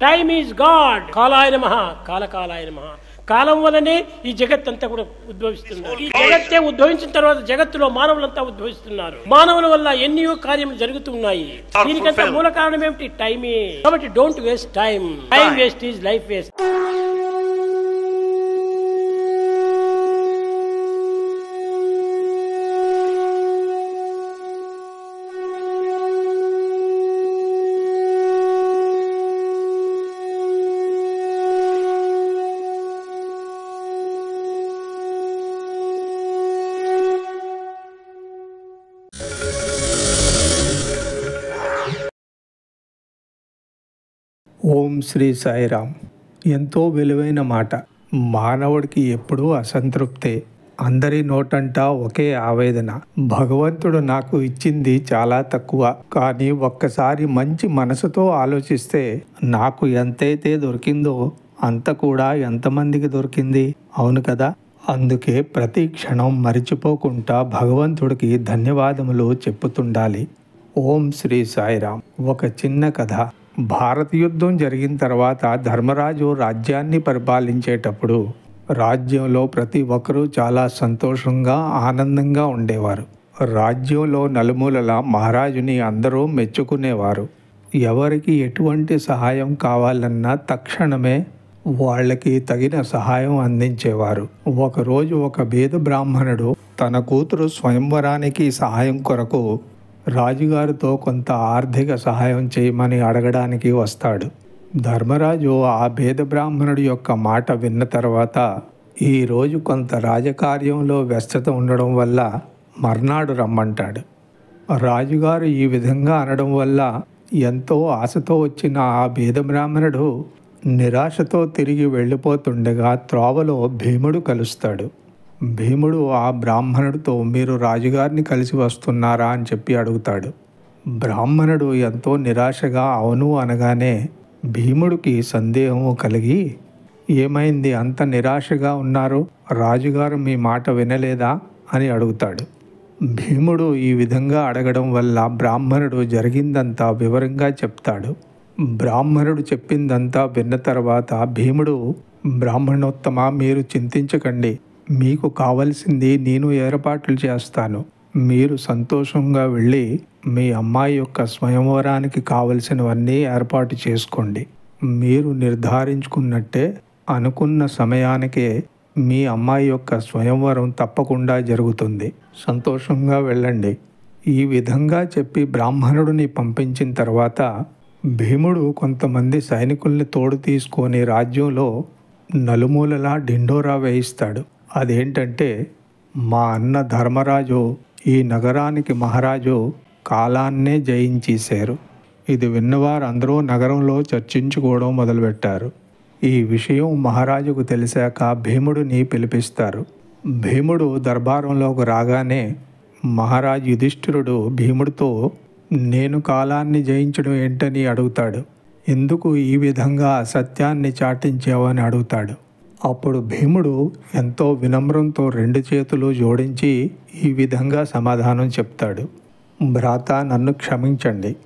Time is God. కాలాయ నమః, కాలకాలాయ నమః. కాలం వల్లనే ఈ జగత్తంతా కూడా ఉద్భవిస్తుంది. ఈ జగత్తే ఉద్భవించిన తర్వాత జగత్తులో మానవులంతా ఉద్భవిస్తున్నారు. మానవుల వల్ల ఎన్నో కార్యములు జరుగుతున్నాయి. దీనికంతా మూల కారణం ఏమిటి? టైమే. కాబట్టి don't waste time. Time waste is life waste. Om Shri Sairam. ఎంతో విలువైన మాట. మానవుడికి ఎప్పుడూ అసంతృప్తే. అందరి నోటంటా ఒకే ఆవేదన. భగవంతుడు నాకు ఇచ్చింది చాలా తక్కువ, కానీ ఒక్కసారి మంచి మనసుతో ఆలోచిస్తే నాకు ఎంతైతే దొరికిందో అంత కూడా ఎంతమందికి దొరికింది? అవును కదా. అందుకే ప్రతి క్షణం మరిచిపోకుండా భగవంతుడికి ధన్యవాదములు చెప్పుతుండాలి. ఓం శ్రీ సాయిరామ్. ఒక చిన్న కథ. భారత యుద్ధం జరిగిన తర్వాత ధర్మరాజు రాజ్యాన్ని పరిపాలించేటప్పుడు రాజ్యంలో ప్రతి ఒక్కరూ చాలా సంతోషంగా ఆనందంగా ఉండేవారు. రాజ్యంలో నలుమూలల మహారాజుని అందరూ మెచ్చుకునేవారు. ఎవరికి ఎటువంటి సహాయం కావాలన్నా తక్షణమే వాళ్ళకి తగిన సహాయం అందించేవారు. ఒకరోజు ఒక బీద బ్రాహ్మణుడు తన కూతురు స్వయంవరానికి సహాయం కొరకు రాజుగారితో కొంత ఆర్థిక సహాయం చేయమని అడగడానికి వస్తాడు. ధర్మరాజు ఆ బీద బ్రాహ్మణుడి యొక్క మాట విన్న తర్వాత ఈరోజు కొంత రాజకార్యంలో వ్యస్తత ఉండడం వల్ల మర్నాడు రమ్మంటాడు. రాజుగారు ఈ విధంగా అనడం వల్ల ఎంతో ఆశతో వచ్చిన ఆ బీద బ్రాహ్మణుడు నిరాశతో తిరిగి వెళ్ళిపోతుండగా త్రోవలో భీముడు కలుస్తాడు. భీముడు ఆ బ్రాహ్మణుడితో, మీరు రాజుగారిని కలిసి వస్తున్నారా అని చెప్పి అడుగుతాడు. బ్రాహ్మణుడు ఎంతో నిరాశగా అవును అనగానే భీముడికి సందేహం కలిగి, ఏమైంది అంత నిరాశగా ఉన్నారు? రాజుగారు మీ మాట వినలేదా అని అడుగుతాడు. భీముడు ఈ విధంగా అడగడం వల్ల బ్రాహ్మణుడు జరిగిందంతా వివరంగా చెప్తాడు. బ్రాహ్మణుడు చెప్పిందంతా విన్న తర్వాత భీముడు, బ్రాహ్మణోత్తమ, మీరు చింతించకండి, మీకు కావలసింది నేను ఏర్పాట్లు చేస్తాను. మీరు సంతోషంగా వెళ్ళి మీ అమ్మాయి యొక్క స్వయంవరానికి కావలసినవన్నీ ఏర్పాటు చేసుకోండి. మీరు నిర్ధారించుకున్నట్టే అనుకున్న సమయానికే మీ అమ్మాయి యొక్క స్వయంవరం తప్పకుండా జరుగుతుంది. సంతోషంగా వెళ్ళండి. ఈ విధంగా చెప్పి బ్రాహ్మణుడిని పంపించిన తర్వాత భీముడు కొంతమంది సైనికుల్ని తోడు తీసుకొని రాజ్యంలో నలుమూలలా డిండోరా వేయిస్తాడు. అదేంటంటే, మా అన్న ధర్మరాజు ఈ నగరానికి మహారాజు కాలాన్నే జయించేశారు. ఇది విన్నవారు అందరూ నగరంలో చర్చించుకోవడం మొదలుపెట్టారు. ఈ విషయం మహారాజుకు తెలిసాక భీముడిని పిలిపిస్తారు. భీముడు దర్బారంలోకి రాగానే మహారాజు యుధిష్ఠిరుడు భీముడితో, నేను కాలాన్ని జయించడం ఏంటని అడుగుతాడు. ఎందుకు ఈ విధంగా అసత్యాన్ని చాటించావని అడుగుతాడు. అప్పుడు భీముడు ఎంతో వినమ్రంతో రెండు చేతులు జోడించి ఈ విధంగా సమాధానం చెప్తాడు. భ్రాత, నన్ను క్షమించండి.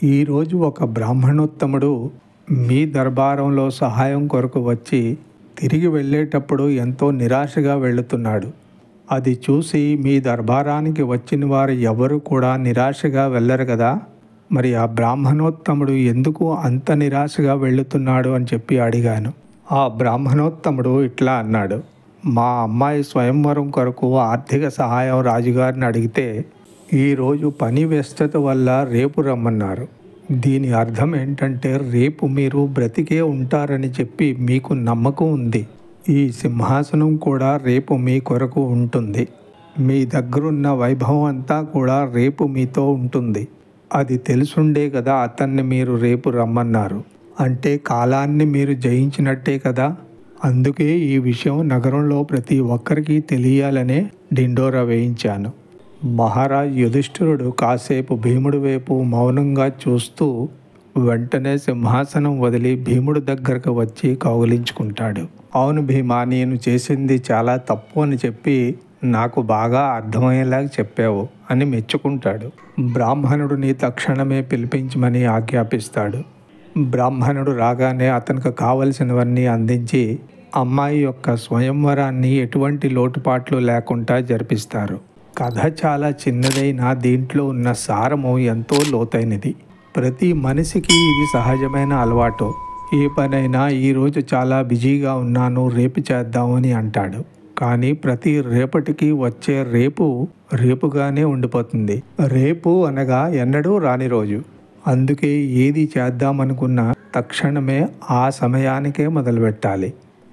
ఈరోజు ఒక బ్రాహ్మణోత్తముడు మీ దర్బారంలో సహాయం కొరకు వచ్చి తిరిగి వెళ్ళేటప్పుడు ఎంతో నిరాశగా వెళుతున్నాడు. అది చూసి మీ దర్బారానికి వచ్చిన వారు ఎవరు కూడా నిరాశగా వెళ్ళరు కదా. మరి ఆ బ్రాహ్మణోత్తముడు ఎందుకు అంత నిరాశగా వెళుతున్నాడు అని చెప్పి అడిగాను. ఆ బ్రాహ్మణోత్తముడు ఇట్లా అన్నాడు. మా అమ్మాయి స్వయంవరం కొరకు ఆర్థిక సహాయం రాజుగారిని అడిగితే ఈరోజు పని వ్యస్తత వల్ల రేపు రమ్మన్నారు. దీని అర్థం ఏంటంటే, రేపు మీరు బ్రతికే ఉంటారని చెప్పి మీకు నమ్మకం ఉంది. ఈ సింహాసనం కూడా రేపు మీ కొరకు ఉంటుంది. మీ దగ్గరున్న వైభవం అంతా కూడా రేపు మీతో ఉంటుంది. అది తెలుసుండే కదా అతన్ని మీరు రేపు రమ్మన్నారు. అంటే కాలాన్ని మీరు జయించినట్టే కదా. అందుకే ఈ విషయం నగరంలో ప్రతి ఒక్కరికి తెలియాలనే డిండోరా వేయించాను. మహారాజ్ యుధిష్ఠిరుడు కాసేపు భీముడి వైపు మౌనంగా చూస్తూ వెంటనే సింహాసనం వదిలి భీముడి దగ్గరకు వచ్చి కౌగిలించుకుంటాడు. అవును భీమా, నేను చేసింది చాలా తప్పు అని చెప్పి నాకు బాగా అర్థమయ్యేలాగా చెప్పావు అని మెచ్చుకుంటాడు. బ్రాహ్మణుడిని తక్షణమే పిలిపించమని ఆజ్ఞాపిస్తాడు. బ్రాహ్మణుడు రాగానే అతనికి కావలసినవన్నీ అందించి అమ్మాయి యొక్క స్వయంవరాన్ని ఎటువంటి లోటుపాట్లు లేకుండా జరిపిస్తారు. కథ చాలా చిన్నదైనా దీంట్లో ఉన్న సారము ఎంతో లోతైనది. ప్రతి మనిషికి ఇది సహజమైన అలవాటు. ఏ పనైనా ఈరోజు చాలా బిజీగా ఉన్నాను, రేపు చేద్దామని అంటాడు. కానీ ప్రతి రేపటికి వచ్చే రేపు రేపుగానే ఉండిపోతుంది. రేపు అనగా ఎన్నడూ రాని రోజు. అందుకే ఏది చేద్దామనుకున్నా తక్షణమే ఆ సమయానికే మొదలుపెట్టాలి.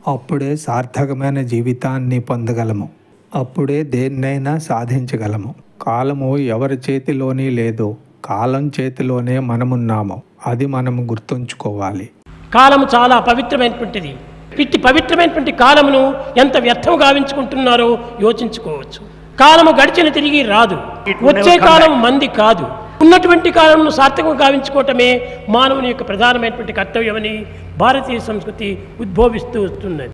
అప్పుడే సార్థకమైన జీవితాన్ని పొందగలము. అప్పుడే దేన్నైనా సాధించగలము. కాలము ఎవరి చేతిలోని లేదు, కాలం చేతిలోనే మనమున్నాము. అది మనము గుర్తుంచుకోవాలి. కాలము చాలా పవిత్రమైనటువంటిది. ఇట్టి పవిత్రమైనటువంటి కాలమును ఎంత వ్యర్థం గావించుకుంటున్నారో యోచించుకోవచ్చు. కాలము గడిచిన తిరిగి రాదు. వచ్చే కాలం మంది కాదు. ఉన్నటువంటి కాలంను సార్థకం గావించుకోవటమే మానవుని యొక్క ప్రధానమైనటువంటి కర్తవ్యమని భారతీయ సంస్కృతి ఉద్భవిస్తూ వస్తున్నది.